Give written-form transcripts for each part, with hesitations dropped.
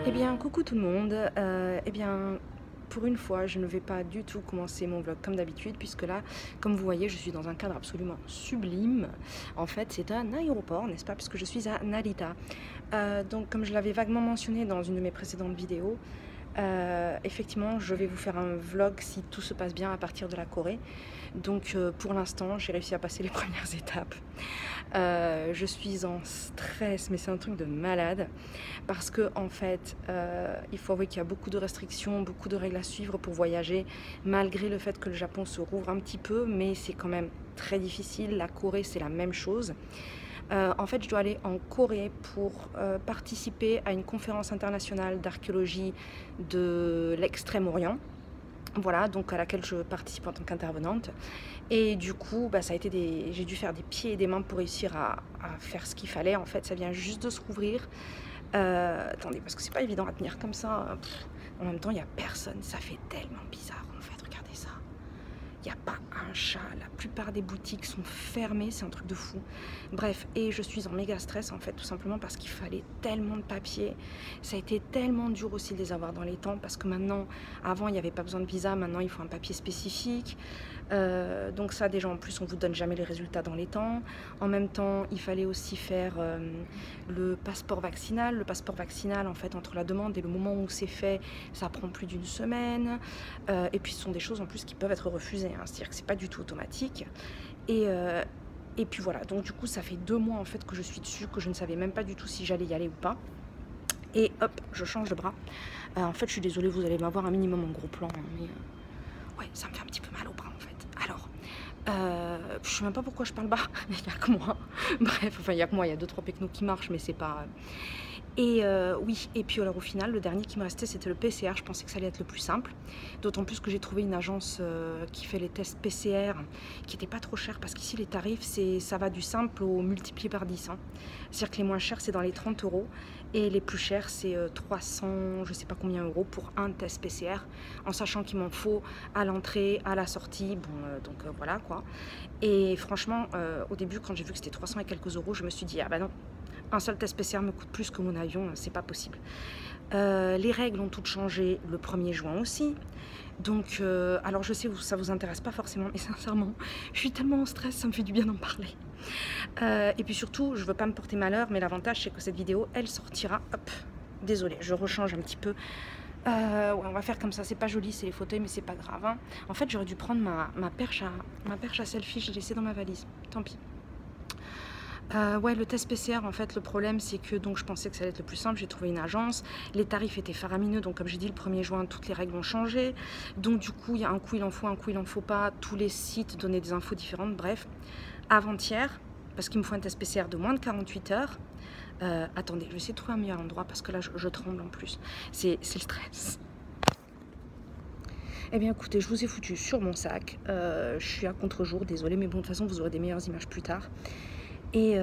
Eh bien, coucou tout le monde. Eh bien, pour une fois, je ne vais pas du tout commencer mon vlog comme d'habitude, puisque là, comme vous voyez, je suis dans un cadre absolument sublime. En fait, c'est un aéroport, n'est-ce pas, puisque je suis à Narita. Donc, comme je l'avais vaguement mentionné dans une de mes précédentes vidéos, effectivement, je vais vous faire un vlog si tout se passe bien à partir de la Corée. Donc, pour l'instant, j'ai réussi à passer les premières étapes. Je suis en stress, mais c'est un truc de malade. Parce que en fait, il faut avouer qu'il y a beaucoup de restrictions, beaucoup de règles à suivre pour voyager, malgré le fait que le Japon se rouvre un petit peu, mais c'est quand même très difficile. La Corée, c'est la même chose. En fait, je dois aller en Corée pour participer à une conférence internationale d'archéologie de l'Extrême-Orient. Voilà, donc à laquelle je participe en tant qu'intervenante. Et du coup, ça a été j'ai dû faire des pieds et des mains pour réussir à faire ce qu'il fallait. En fait, ça vient juste de se rouvrir. Attendez, parce que c'est pas évident à tenir comme ça. En même temps, il n'y a personne. Ça fait tellement bizarre, en fait. Regardez ça. Il n'y a pas un chat. La plupart des boutiques sont fermées. C'est un truc de fou. Bref, et je suis en méga stress, en fait, tout simplement parce qu'il fallait tellement de papiers. Ça a été tellement dur aussi de les avoir dans les temps, parce que maintenant, avant, il n'y avait pas besoin de visa. Maintenant, il faut un papier spécifique. Donc ça, déjà, en plus, on vous donne jamais les résultats dans les temps. En même temps, il fallait aussi faire le passeport vaccinal. Le passeport vaccinal, en fait, entre la demande et le moment où c'est fait, ça prend plus d'une semaine. Et puis, ce sont des choses, en plus, qui peuvent être refusées. Hein. C'est-à-dire que c'est pas du tout automatique. Et puis voilà, donc du coup, ça fait 2 mois, en fait, que je suis dessus, que je ne savais même pas du tout si j'allais y aller ou pas. Et hop, je change de bras. En fait, je suis désolée, vous allez m'avoir un minimum en gros plan, hein, mais ouais, ça me fait un petit peu mal au bras, en fait. Alors, je sais même pas pourquoi je parle bas, il n'y a que moi. Bref, enfin, il n'y a que moi, il y a 2-3 pecnos qui marchent, mais c'est pas... Et oui, et puis alors au final, le dernier qui me restait, c'était le PCR. Je pensais que ça allait être le plus simple. D'autant plus que j'ai trouvé une agence qui fait les tests PCR, qui n'était pas trop cher, parce qu'ici, les tarifs, ça va du simple au multiplié par 10. Hein. C'est-à-dire que les moins chers, c'est dans les 30 €, et les plus chers, c'est 300, je sais pas combien euros pour un test PCR, en sachant qu'il m'en faut à l'entrée, à la sortie, bon, donc voilà quoi. Et franchement, au début, quand j'ai vu que c'était 300 et quelques euros, je me suis dit, ah bah non, un seul test PCR me coûte plus que mon avion, c'est pas possible. Les règles ont toutes changé le 1er juin aussi. Donc, alors je sais que ça vous intéresse pas forcément, mais sincèrement, je suis tellement en stress, ça me fait du bien d'en parler. Et puis surtout, je veux pas me porter malheur, mais l'avantage c'est que cette vidéo, elle sortira, hop, désolée, je rechange un petit peu. Ouais, on va faire comme ça, c'est pas joli, c'est les fauteuils, mais c'est pas grave. Hein. En fait, j'aurais dû prendre ma perche à selfie, je l'ai laissée dans ma valise, tant pis. Ouais, le test PCR, en fait, le problème, c'est que donc je pensais que ça allait être le plus simple. J'ai trouvé une agence, les tarifs étaient faramineux. Donc, comme j'ai dit, le 1er juin, toutes les règles ont changé. Donc, du coup, il y a un coup, il en faut, un coup, il en faut pas. Tous les sites donnaient des infos différentes. Bref, avant-hier, parce qu'il me faut un test PCR de moins de 48 heures. Attendez, je vais essayer de trouver un meilleur endroit parce que là, je tremble en plus. C'est le stress. Eh bien, écoutez, je vous ai foutu sur mon sac. Je suis à contre-jour, désolée, mais bon, de toute façon, vous aurez des meilleures images plus tard. Et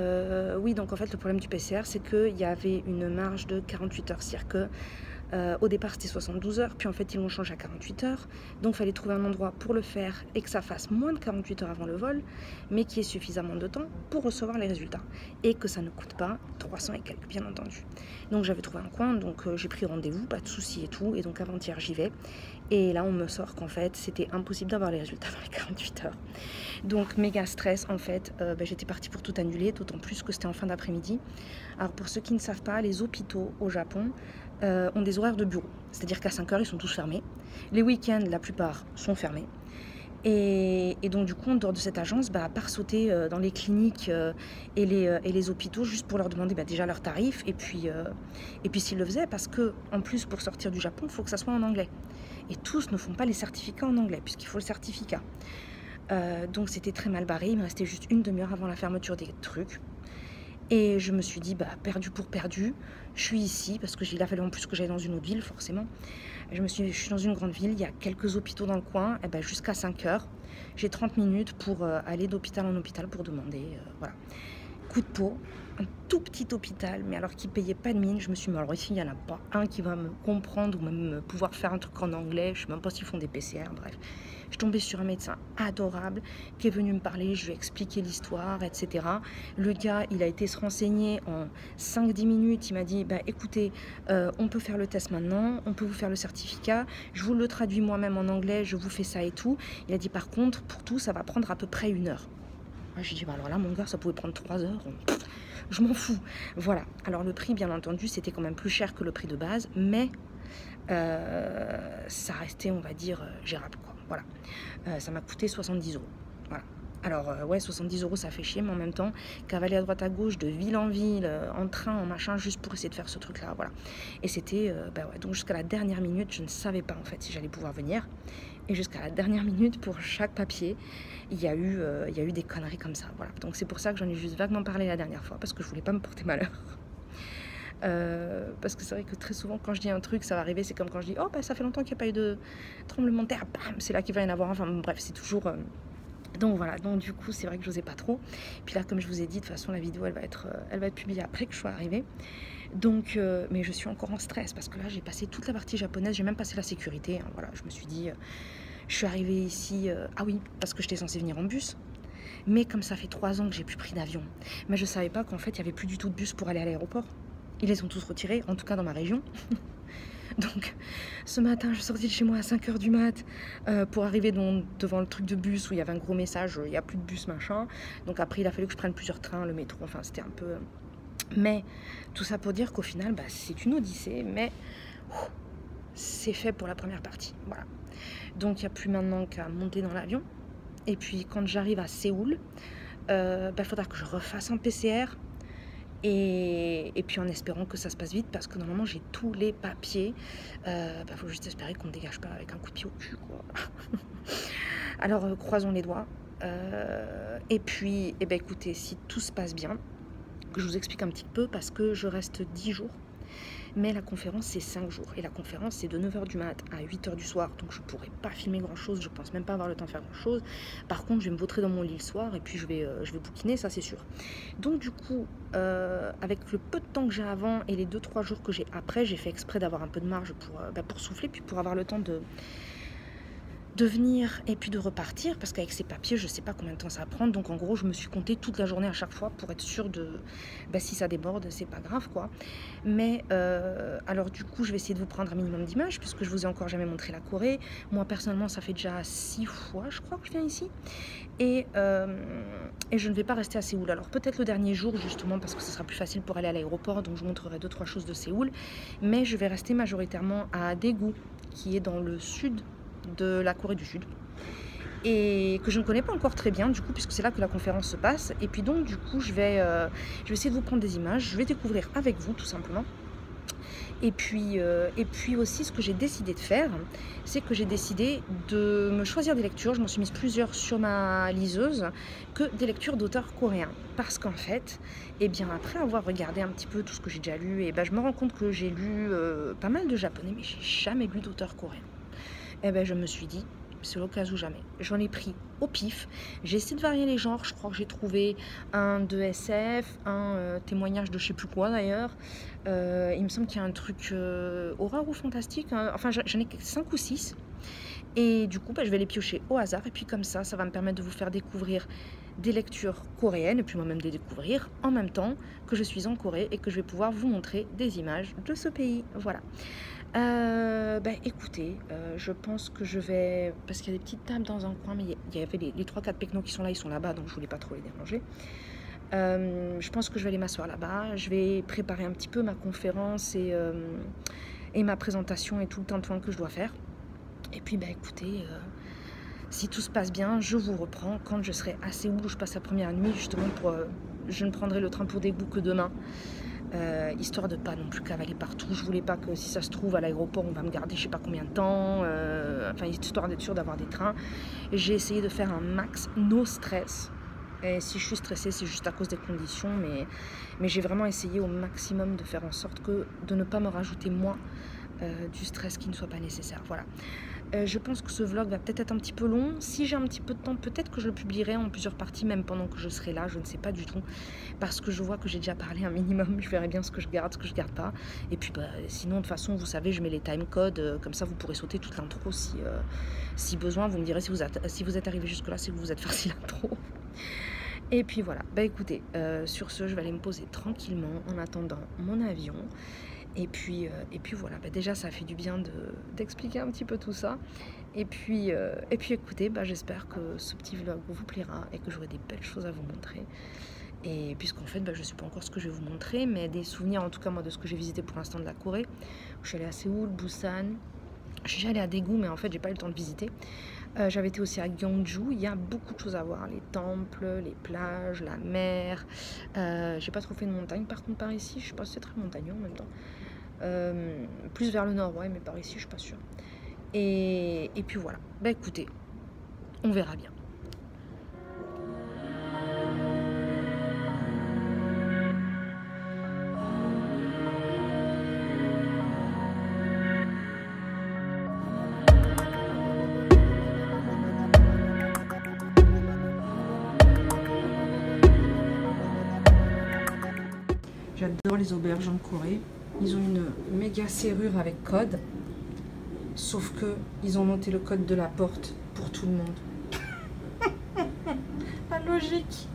oui, donc en fait, le problème du PCR, c'est qu'il y avait une marge de 48 heures. C'est-à-dire que au départ, c'était 72 heures, puis en fait, ils l'ont changé à 48 heures. Donc, il fallait trouver un endroit pour le faire et que ça fasse moins de 48 heures avant le vol, mais qui ait suffisamment de temps pour recevoir les résultats. Et que ça ne coûte pas 300 et quelques, bien entendu. Donc, j'avais trouvé un coin, donc j'ai pris rendez-vous, pas de soucis et tout. Et donc, avant-hier, j'y vais. Et là, on me sort qu'en fait, c'était impossible d'avoir les résultats dans les 48 heures. Donc, méga stress, en fait. J'étais partie pour tout annuler, d'autant plus que c'était en fin d'après-midi. Alors, pour ceux qui ne savent pas, les hôpitaux au Japon ont des horaires de bureau. C'est-à-dire qu'à 5 heures, ils sont tous fermés. Les week-ends, la plupart sont fermés. Et donc, du coup, en dehors de cette agence, à part sauter dans les cliniques et les hôpitaux, juste pour leur demander déjà leurs tarifs, et puis s'ils le faisaient, parce que en plus, pour sortir du Japon, il faut que ça soit en anglais. Et tous ne font pas les certificats en anglais, puisqu'il faut le certificat. Donc, c'était très mal barré. Il me restait juste une demi-heure avant la fermeture des trucs. Et je me suis dit, perdu pour perdu, je suis ici, parce qu'il a fallu en plus que j'aille dans une autre ville, forcément. Je suis dans une grande ville, il y a quelques hôpitaux dans le coin, et jusqu'à 5 heures. J'ai 30 minutes pour aller d'hôpital en hôpital pour demander, voilà. coup de peau, un tout petit hôpital, mais alors qu'il payait pas de mine. Je me suis dit, mais alors ici, il n'y en a pas un qui va me comprendre ou même pouvoir faire un truc en anglais. Je sais même pas s'ils font des PCR, bref. Je suis tombée sur un médecin adorable qui est venu me parler, je lui ai expliqué l'histoire, etc. Le gars, il a été se renseigner en 5-10 minutes. Il m'a dit, bah écoutez, on peut faire le test maintenant, on peut vous faire le certificat, je vous le traduis moi-même en anglais, je vous fais ça et tout. Il a dit, par contre, pour tout, ça va prendre à peu près 1 heure. Moi, j'ai dit, bah alors là, mon gars, ça pouvait prendre 3 heures. Je m'en fous. Voilà. Alors, le prix, bien entendu, c'était quand même plus cher que le prix de base, mais ça restait, on va dire, gérable, quoi. Voilà. Ça m'a coûté 70 euros. Voilà. Alors, ouais, 70 euros, ça fait chier, mais en même temps, cavaler à droite à gauche, de ville en ville, en train, en machin, juste pour essayer de faire ce truc-là, voilà. Et c'était, bah ouais, donc jusqu'à la dernière minute, je ne savais pas, en fait, si j'allais pouvoir venir. Et jusqu'à la dernière minute, pour chaque papier, il y a eu des conneries comme ça, voilà. Donc c'est pour ça que j'en ai juste vaguement parlé la dernière fois, parce que je voulais pas me porter malheur. Parce que c'est vrai que très souvent quand je dis un truc ça va arriver, c'est comme quand je dis oh bah ça fait longtemps qu'il n'y a pas eu de tremblement de terre, bam, c'est là qu'il va y en avoir, enfin bref c'est toujours donc voilà, donc du coup c'est vrai que j'osais pas trop. Puis là comme je vous ai dit, de toute façon la vidéo elle va être publiée après que je sois arrivée. Donc mais je suis encore en stress parce que là j'ai passé toute la partie japonaise, j'ai même passé la sécurité, hein, voilà, je me suis dit je suis arrivée ici, ah oui, parce que j'étais censée venir en bus. Mais comme ça fait 3 ans que j'ai plus pris d'avion, mais je savais pas qu'en fait il y avait plus du tout de bus pour aller à l'aéroport. Ils les ont tous retirés, en tout cas dans ma région. Donc ce matin, je suis sortie de chez moi à 5h du mat pour arriver devant le truc de bus où il y avait un gros message, il n'y a plus de bus machin. Donc après il a fallu que je prenne plusieurs trains, le métro, enfin c'était un peu... Mais tout ça pour dire qu'au final, bah, c'est une odyssée, mais c'est fait pour la première partie. Voilà. Donc il n'y a plus maintenant qu'à monter dans l'avion. Et puis quand j'arrive à Séoul, bah, faudra que je refasse un PCR. Et puis en espérant que ça se passe vite, parce que normalement j'ai tous les papiers. Bah, faut juste espérer qu'on ne dégage pas avec un coup de pied au cul, quoi. Alors croisons les doigts. Et puis, eh ben, écoutez, si tout se passe bien, que je vous explique un petit peu, parce que je reste 10 jours. Mais la conférence c'est 5 jours et la conférence c'est de 9h du mat à 8h du soir, donc je pourrais pas filmer grand chose, je pense même pas avoir le temps de faire grand chose. Par contre je vais me vautrer dans mon lit le soir et puis je vais bouquiner, ça c'est sûr. Donc du coup avec le peu de temps que j'ai avant et les 2-3 jours que j'ai après, j'ai fait exprès d'avoir un peu de marge pour souffler, puis pour avoir le temps de venir et puis de repartir, parce qu'avec ces papiers je sais pas combien de temps ça va prendre. Donc en gros je me suis compté toute la journée à chaque fois pour être sûre de si ça déborde c'est pas grave, quoi. Mais alors du coup je vais essayer de vous prendre un minimum d'images puisque je vous ai encore jamais montré la Corée. Moi personnellement ça fait déjà 6 fois je crois que je viens ici et je ne vais pas rester à Séoul. Alors peut-être le dernier jour justement parce que ce sera plus facile pour aller à l'aéroport, donc je vous montrerai 2-3 choses de Séoul, mais je vais rester majoritairement à Daegu qui est dans le sud de la Corée du Sud et que je ne connais pas encore très bien du coup, puisque c'est là que la conférence se passe. Et puis donc du coup je vais essayer de vous prendre des images, je vais découvrir avec vous tout simplement. Et puis aussi ce que j'ai décidé de faire, c'est que j'ai décidé de me choisir des lectures. Je m'en suis mise plusieurs sur ma liseuse, que des lectures d'auteurs coréens. Parce qu'en fait, eh bien, après avoir regardé un petit peu tout ce que j'ai déjà lu, et ben, je me rends compte que j'ai lu pas mal de japonais, mais j'ai jamais lu d'auteurs coréens. Et ben, je me suis dit, c'est l'occasion ou jamais. J'en ai pris au pif. J'ai essayé de varier les genres. Je crois que j'ai trouvé un de SF, un témoignage de je sais plus quoi d'ailleurs. Il me semble qu'il y a un truc horreur ou fantastique. Hein. Enfin, j'en ai 5 ou 6. Et du coup, bah, je vais les piocher au hasard. Et puis comme ça va me permettre de vous faire découvrir des lectures coréennes. Et puis moi-même de les découvrir en même temps que je suis en Corée et que je vais pouvoir vous montrer des images de ce pays. Voilà. Écoutez, je pense que je vais... Parce qu'il y a des petites tables dans un coin, mais il y avait les 3-4 pecnos qui sont là, ils sont là-bas, donc je voulais pas trop les déranger. Je pense que je vais aller m'asseoir là-bas. Je vais préparer un petit peu ma conférence et ma présentation et tout le tintouin que je dois faire. Et puis, écoutez, si tout se passe bien, je vous reprends quand je serai à Séoul où je passe la première nuit, justement, je ne prendrai le train pour Daegu que demain. Histoire de pas non plus cavaler partout. Je voulais pas que si ça se trouve à l'aéroport on va me garder je sais pas combien de temps, enfin histoire d'être sûr d'avoir des trains. J'ai essayé de faire un max no stress, et si je suis stressée c'est juste à cause des conditions, mais j'ai vraiment essayé au maximum de faire en sorte de ne pas me rajouter moi du stress qui ne soit pas nécessaire. Voilà. Je pense que ce vlog va peut-être être un petit peu long. Si j'ai un petit peu de temps, peut-être que je le publierai en plusieurs parties, même pendant que je serai là. Je ne sais pas du tout. Parce que je vois que j'ai déjà parlé un minimum. Je verrai bien ce que je garde, ce que je garde pas. Et puis, sinon, de toute façon, vous savez, je mets les timecodes. Comme ça, vous pourrez sauter toute l'intro si besoin. Vous me direz si vous êtes arrivé jusque-là, c'est que vous êtes farci l'intro. Et puis voilà. Bah écoutez, sur ce, je vais aller me poser tranquillement en attendant mon avion. Et puis voilà, déjà ça fait du bien d'expliquer un petit peu tout ça. Et puis écoutez, j'espère que ce petit vlog vous plaira et que j'aurai des belles choses à vous montrer. Et puisqu'en fait, je ne sais pas encore ce que je vais vous montrer, mais des souvenirs en tout cas moi de ce que j'ai visité pour l'instant de la Corée. Je suis allée à Séoul, Busan, je suis allée à Daegu, mais en fait j'ai pas eu le temps de visiter. J'avais été aussi à Gyeongju, il y a beaucoup de choses à voir, les temples, les plages, la mer. J'ai pas trop fait de montagne par contre par ici, je sais pas si c'est très montagneux en même temps. Plus vers le nord, ouais, mais par ici je suis pas sûre. Et puis voilà, écoutez, on verra bien. J'adore les auberges en Corée. Ils ont une méga serrure avec code. Sauf que ils ont noté le code de la porte pour tout le monde. La logique.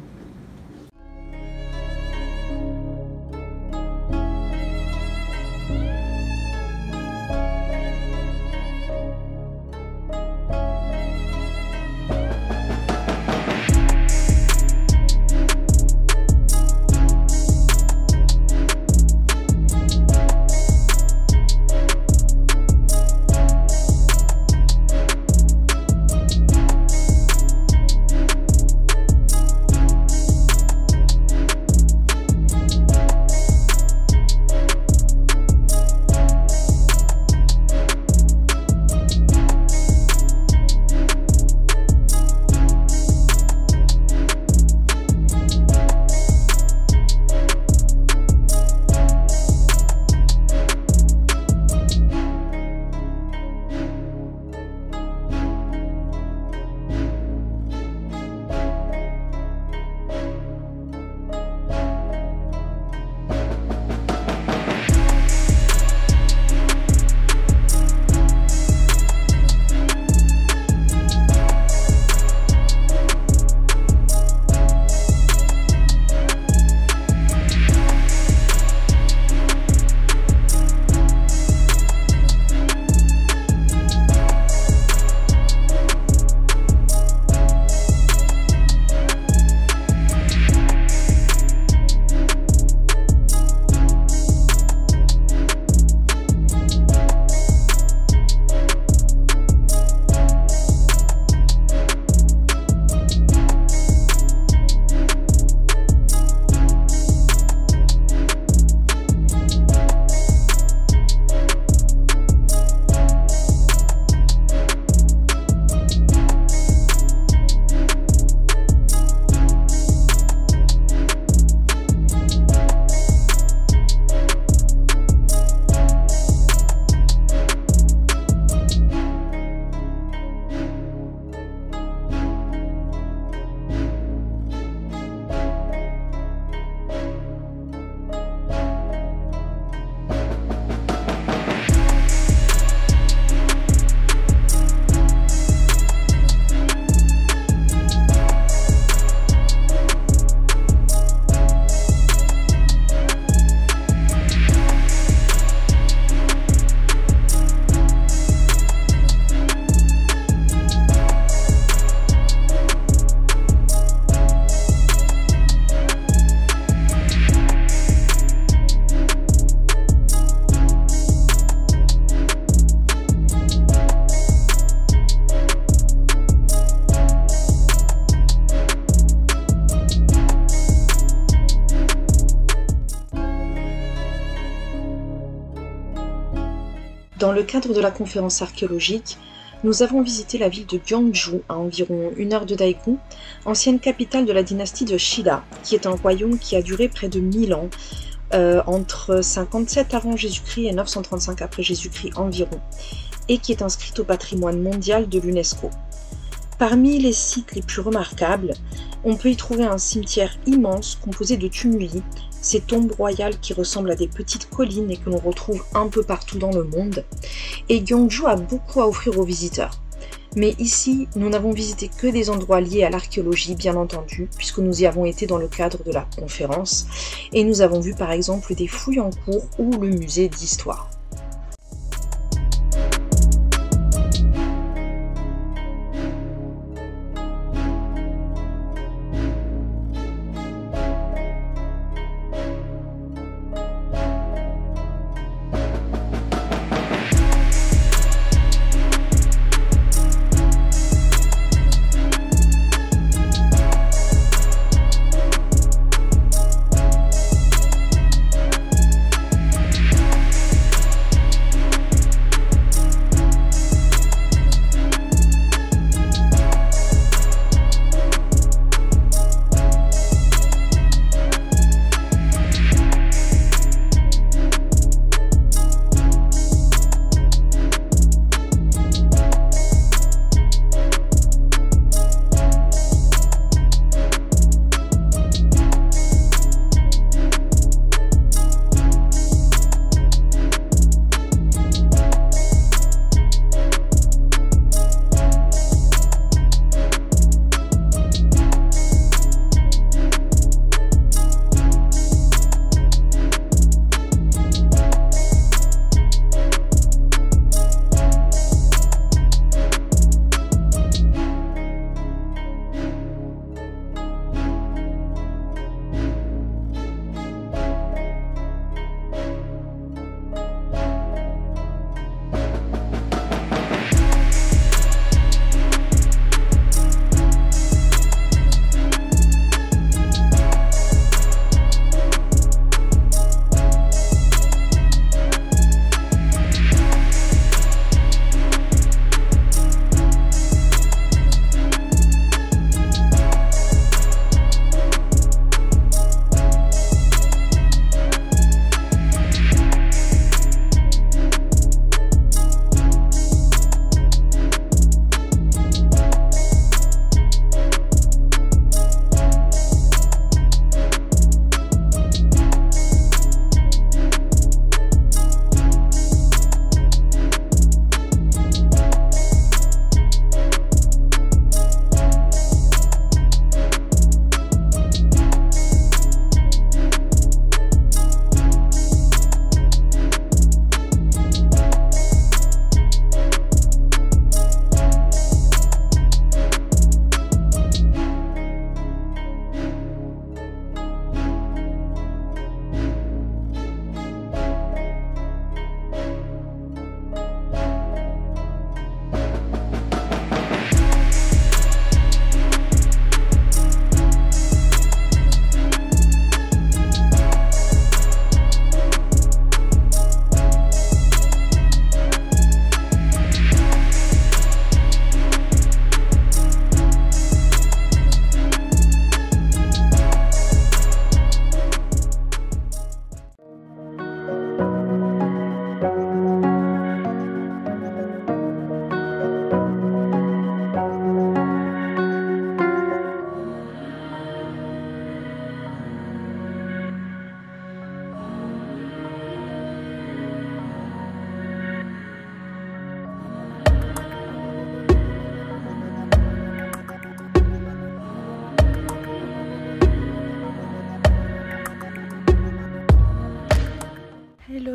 Dans le cadre de la conférence archéologique, nous avons visité la ville de Gyeongju, à environ 1 heure de Daegu, ancienne capitale de la dynastie de Shilla, qui est un royaume qui a duré près de 1000 ans, entre 57 avant Jésus-Christ et 935 après Jésus-Christ environ, et qui est inscrite au patrimoine mondial de l'UNESCO. Parmi les sites les plus remarquables, on peut y trouver un cimetière immense composé de tumuli, ces tombes royales qui ressemblent à des petites collines et que l'on retrouve un peu partout dans le monde. Et Gyeongju a beaucoup à offrir aux visiteurs. Mais ici, nous n'avons visité que des endroits liés à l'archéologie, bien entendu, puisque nous y avons été dans le cadre de la conférence, et nous avons vu par exemple des fouilles en cours ou le musée d'histoire.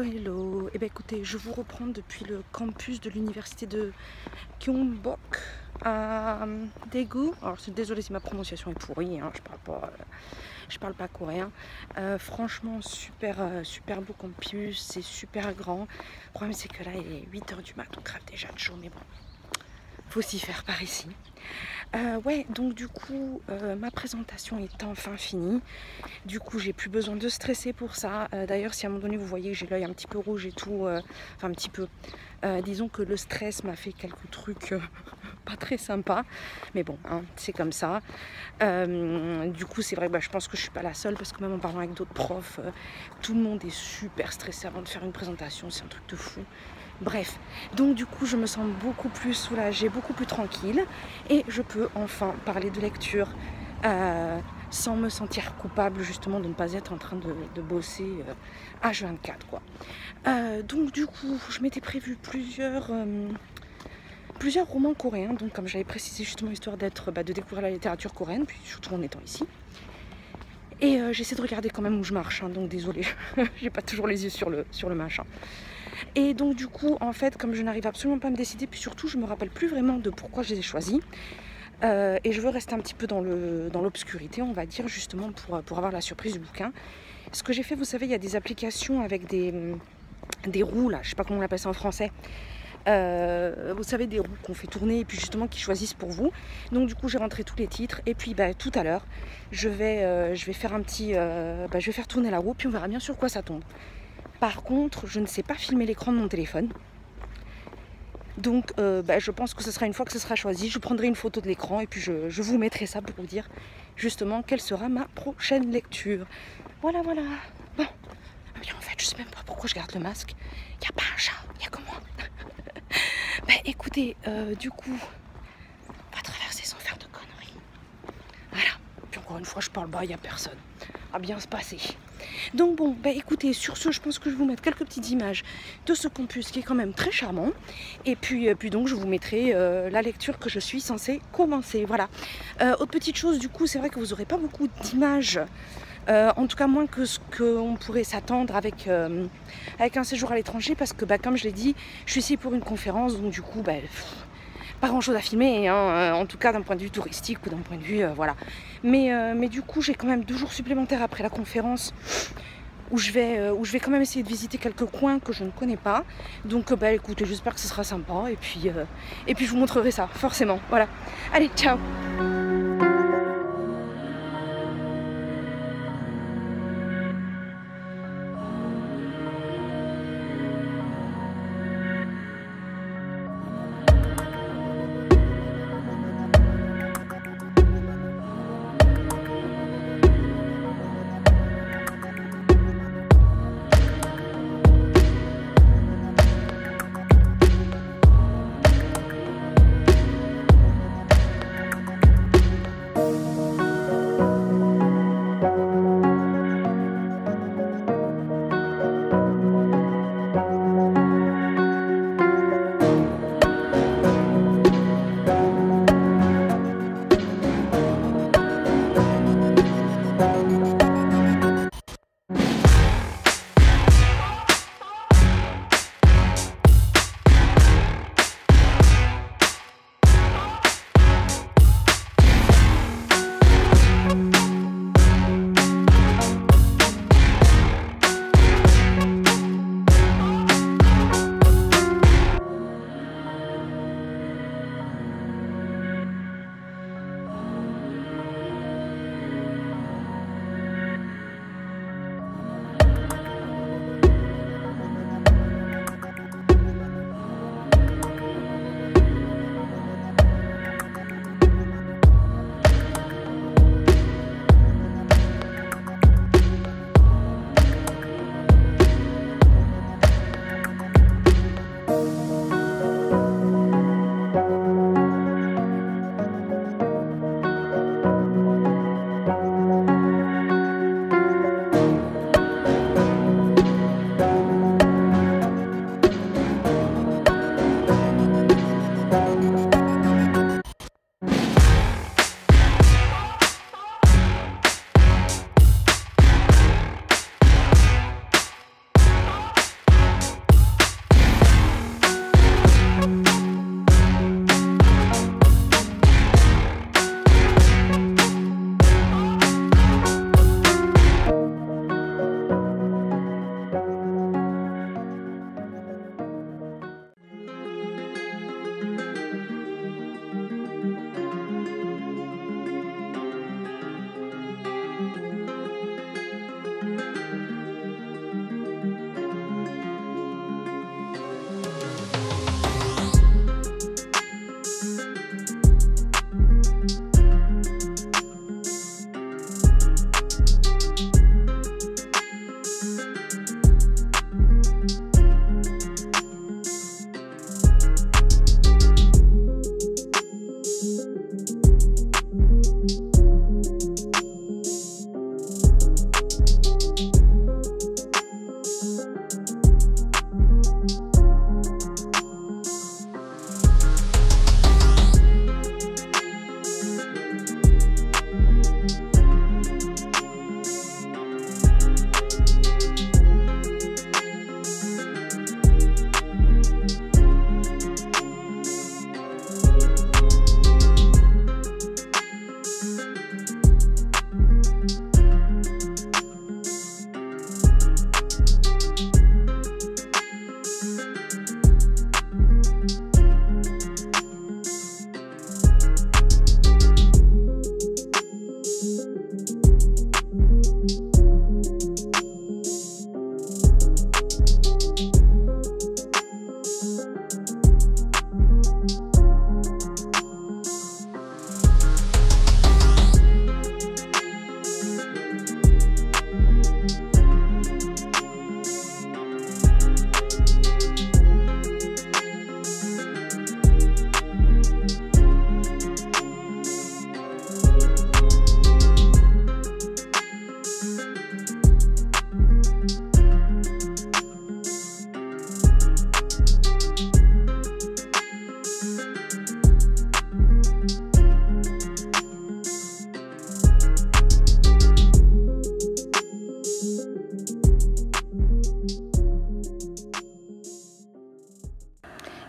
Hello. Eh bien écoutez, je vous reprends depuis le campus de l'université de Gyeongbok à Daegu. Alors désolé si ma prononciation est pourrie, hein, je parle pas coréen. Franchement super beau campus, c'est super grand. Le problème c'est que là il est 8 h du mat, on crève déjà de chaud, mais bon, faut s'y faire par ici. Ouais, donc du coup, ma présentation est enfin finie. Du coup, j'ai plus besoin de stresser pour ça. D'ailleurs, si à un moment donné, vous voyez que j'ai l'œil un petit peu rouge et tout, enfin un petit peu, disons que le stress m'a fait quelques trucs pas très sympa. Mais bon, hein, c'est comme ça. Du coup, c'est vrai que je pense que je suis pas la seule parce que même en parlant avec d'autres profs, tout le monde est super stressé avant de faire une présentation. C'est un truc de fou. Bref, donc du coup, je me sens beaucoup plus soulagée, beaucoup plus tranquille. Et je peux enfin parler de lecture sans me sentir coupable justement de ne pas être en train de bosser H24 quoi. Donc du coup, je m'étais prévu plusieurs romans coréens, donc comme j'avais précisé justement histoire de découvrir la littérature coréenne, puis surtout en étant ici. Et j'essaie de regarder quand même où je marche, hein, donc désolée, j'ai pas toujours les yeux sur le machin. Et donc du coup, en fait, comme je n'arrive absolument pas à me décider, puis surtout je me rappelle plus vraiment de pourquoi je les ai choisis. Et je veux rester un petit peu dans l'obscurité, on va dire, justement pour avoir la surprise du bouquin. Ce que j'ai fait, vous savez, il y a des applications avec des roues, là, je sais pas comment on appelle ça en français. Vous savez, des roues qu'on fait tourner et puis justement qui choisissent pour vous. Donc du coup, j'ai rentré tous les titres et puis tout à l'heure, je vais faire je vais faire tourner la roue puis on verra bien sur quoi ça tombe. Par contre, je ne sais pas filmer l'écran de mon téléphone. Donc je pense que ce sera une fois que ce sera choisi, je prendrai une photo de l'écran et puis je vous mettrai ça pour vous dire justement quelle sera ma prochaine lecture. Voilà. Bon, en fait je sais même pas pourquoi je garde le masque. Il n'y a pas un chat, il n'y a que moi. Écoutez, du coup, on va traverser sans faire de conneries. Voilà, puis encore une fois je parle bas, il n'y a personne. À bien se passer. Donc bon, écoutez, sur ce, je pense que je vais vous mettre quelques petites images de ce campus qui est quand même très charmant. Et puis donc, je vous mettrai la lecture que je suis censée commencer. Voilà. Autre petite chose, du coup, c'est vrai que vous n'aurez pas beaucoup d'images. En tout cas, moins que ce qu'on pourrait s'attendre avec un séjour à l'étranger. Parce que, comme je l'ai dit, je suis ici pour une conférence. Donc du coup, pas grand chose à filmer, hein, en tout cas d'un point de vue touristique ou d'un point de vue voilà. Mais du coup j'ai quand même 2 jours supplémentaires après la conférence où je vais quand même essayer de visiter quelques coins que je ne connais pas. Donc écoutez, j'espère que ce sera sympa et puis je vous montrerai ça forcément. Voilà. Allez, ciao.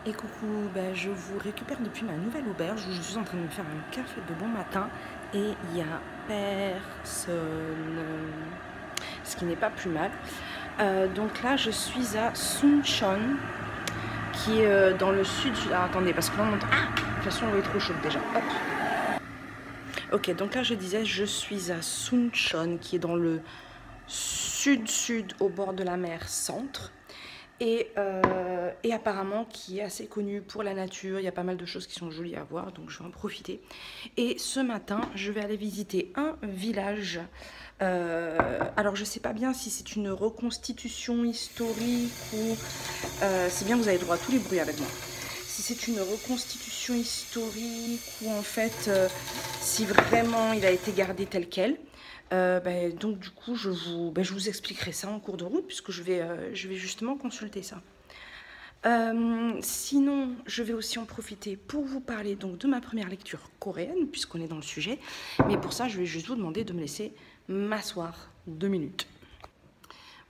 Et coucou, bah, je vous récupère depuis ma nouvelle auberge où je suis en train de me faire un café de bon matin et il n'y a personne, ce qui n'est pas plus mal. Donc là, je suis à Suncheon, qui est dans le sud. Ah, attendez, parce que là, on entend. Ah, de toute façon, l'eau est trop chaude déjà. Hop. Ok, donc là, je disais, je suis à Suncheon, qui est dans le sud-sud, au bord de la mer Centre. Et apparemment qui est assez connu pour la nature. Il y a pas mal de choses qui sont jolies à voir, donc je vais en profiter. Et ce matin, je vais aller visiter un village. Alors je sais pas bien si c'est une reconstitution historique ou... c'est bien, vous avez droit à tous les bruits avec moi. Si c'est une reconstitution historique ou en fait, si vraiment il a été gardé tel quel. Donc du coup, je vous expliquerai ça en cours de route puisque je vais justement consulter ça. Sinon, je vais aussi en profiter pour vous parler donc de ma première lecture coréenne puisqu'on est dans le sujet. Mais pour ça, je vais juste vous demander de me laisser m'asseoir 2 minutes.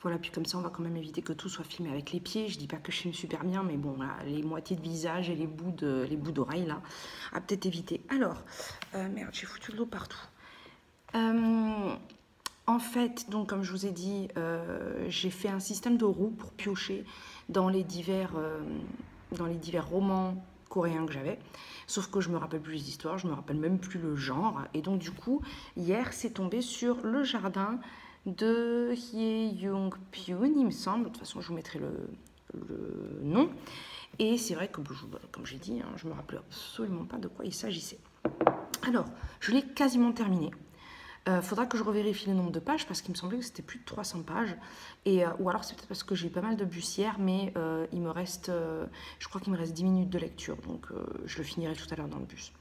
Voilà, puis comme ça, on va quand même éviter que tout soit filmé avec les pieds. Je dis pas que je filme super bien, mais bon, là, les moitiés de visage et les bouts d'oreilles, là, à peut-être éviter. Alors, merde, j'ai foutu de l'eau partout. En fait, donc comme je vous ai dit, j'ai fait un système de roues pour piocher dans les divers romans coréens que j'avais. Sauf que je me rappelle plus les histoires, je me rappelle même plus le genre. Et donc du coup, hier, c'est tombé sur Le Jardin de Hye Young-pyun, il me semble. De toute façon, je vous mettrai le nom. Et c'est vrai que, comme j'ai dit, je me rappelais absolument pas de quoi il s'agissait. Alors, je l'ai quasiment terminé. Faudra que je revérifie le nombre de pages parce qu'il me semblait que c'était plus de 300 pages. Ou alors c'est peut-être parce que j'ai pas mal de bussières, mais il me reste, je crois qu'il me reste 10 minutes de lecture, donc je le finirai tout à l'heure dans le bus.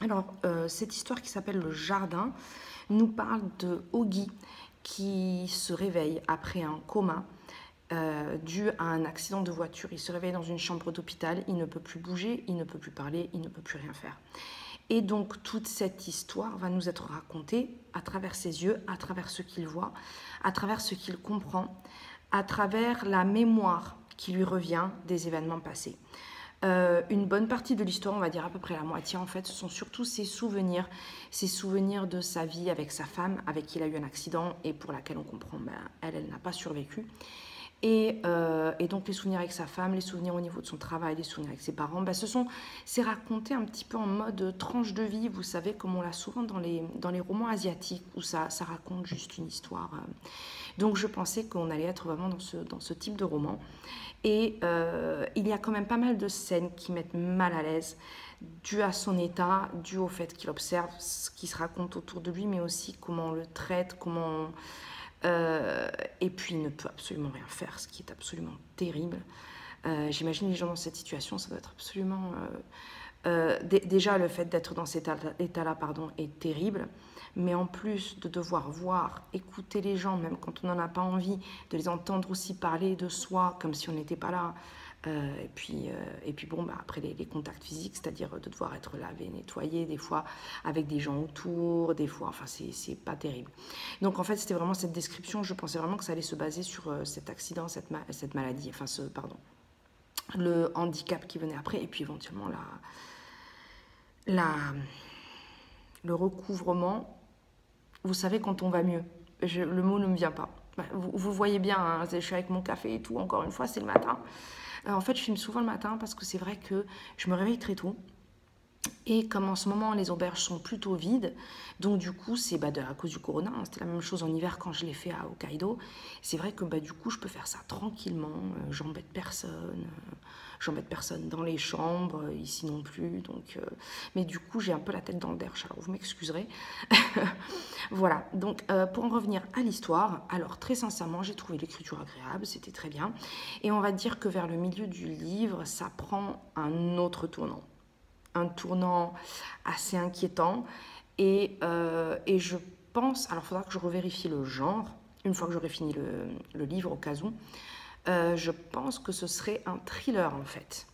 Alors, cette histoire qui s'appelle Le Jardin nous parle de Ogi qui se réveille après un coma dû à un accident de voiture. Il se réveille dans une chambre d'hôpital, il ne peut plus bouger, il ne peut plus parler, il ne peut plus rien faire. Et donc toute cette histoire va nous être racontée à travers ses yeux, à travers ce qu'il voit, à travers ce qu'il comprend, à travers la mémoire qui lui revient des événements passés. Une bonne partie de l'histoire, on va dire à peu près la moitié en fait, ce sont surtout ses souvenirs de sa vie avec sa femme, avec qui il a eu un accident et pour laquelle on comprend, elle n'a pas survécu. Et donc les souvenirs avec sa femme, les souvenirs au niveau de son travail, les souvenirs avec ses parents, c'est raconté un petit peu en mode tranche de vie, vous savez, comme on l'a souvent dans les romans asiatiques, où ça raconte juste une histoire. Donc je pensais qu'on allait être vraiment dans ce type de roman. Et il y a quand même pas mal de scènes qui mettent mal à l'aise, dû à son état, dû au fait qu'il observe ce qui se raconte autour de lui, mais aussi comment on le traite, et puis il ne peut absolument rien faire, ce qui est absolument terrible. J'imagine les gens dans cette situation, ça doit être absolument... déjà, le fait d'être dans cet état-là est terrible, mais en plus de devoir voir, écouter les gens, même quand on n'en a pas envie, de les entendre aussi parler de soi, comme si on n'était pas là, et puis après les contacts physiques, c'est-à-dire de devoir être lavé, nettoyé, des fois avec des gens autour, des fois, enfin c'est pas terrible. Donc en fait c'était vraiment cette description, je pensais vraiment que ça allait se baser sur cet accident, cette maladie, enfin le handicap qui venait après, et puis éventuellement le recouvrement, vous savez quand on va mieux, le mot ne me vient pas. Vous voyez bien, hein, je suis avec mon café et tout, encore une fois c'est le matin. En fait, je filme souvent le matin parce que c'est vrai que je me réveille très tôt. Et comme en ce moment, les auberges sont plutôt vides, donc du coup, c'est à cause du corona, hein, c'était la même chose en hiver quand je l'ai fait à Hokkaido. C'est vrai que du coup, je peux faire ça tranquillement, j'embête personne dans les chambres, ici non plus. Donc, mais du coup, j'ai un peu la tête dans le derche, alors vous m'excuserez. Voilà, donc pour en revenir à l'histoire, alors très sincèrement, j'ai trouvé l'écriture agréable, c'était très bien. Et on va dire que vers le milieu du livre, ça prend un autre tournant. Un tournant assez inquiétant. Et je pense, alors il faudra que je revérifie le genre, une fois que j'aurai fini le livre au cas où. Je pense que ce serait un thriller en fait.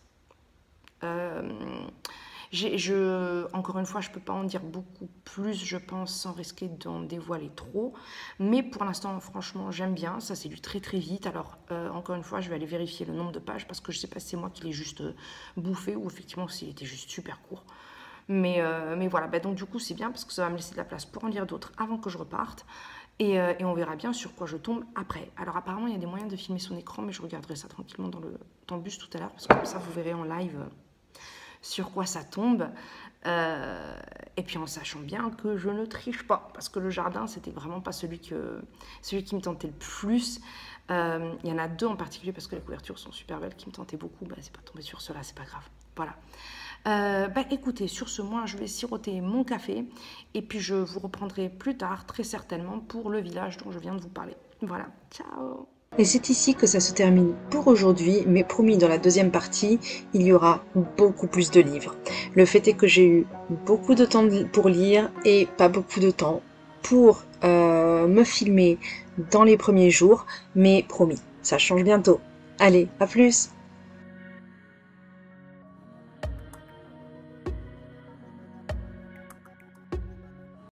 Encore une fois, je peux pas en dire beaucoup plus, je pense, sans risquer d'en dévoiler trop. Mais pour l'instant, franchement, j'aime bien. Ça, c'est du très très vite. Alors, encore une fois, je vais aller vérifier le nombre de pages parce que je sais pas si c'est moi qui l'ai juste bouffé ou effectivement s'il était juste super court. Mais voilà, bah, donc du coup, c'est bien parce que ça va me laisser de la place pour en lire d'autres avant que je reparte. Et on verra bien sur quoi je tombe après. Alors apparemment, il y a des moyens de filmer son écran, mais je regarderai ça tranquillement dans le bus tout à l'heure, parce que comme ça, vous verrez en live sur quoi ça tombe. Et puis en sachant bien que je ne triche pas, parce que le jardin, c'était vraiment pas celui qui me tentait le plus. Il y en a deux en particulier, parce que les couvertures sont super belles, qui me tentaient beaucoup. Bah, c'est pas tombé sur cela, c'est pas grave. Voilà. Bah, écoutez, sur ce, moi, je vais siroter mon café et puis je vous reprendrai plus tard, très certainement, pour le village dont je viens de vous parler. Voilà, ciao! Et c'est ici que ça se termine pour aujourd'hui, mais promis, dans la deuxième partie, il y aura beaucoup plus de livres. Le fait est que j'ai eu beaucoup de temps pour lire et pas beaucoup de temps pour me filmer dans les premiers jours, mais promis, ça change bientôt. Allez, à plus!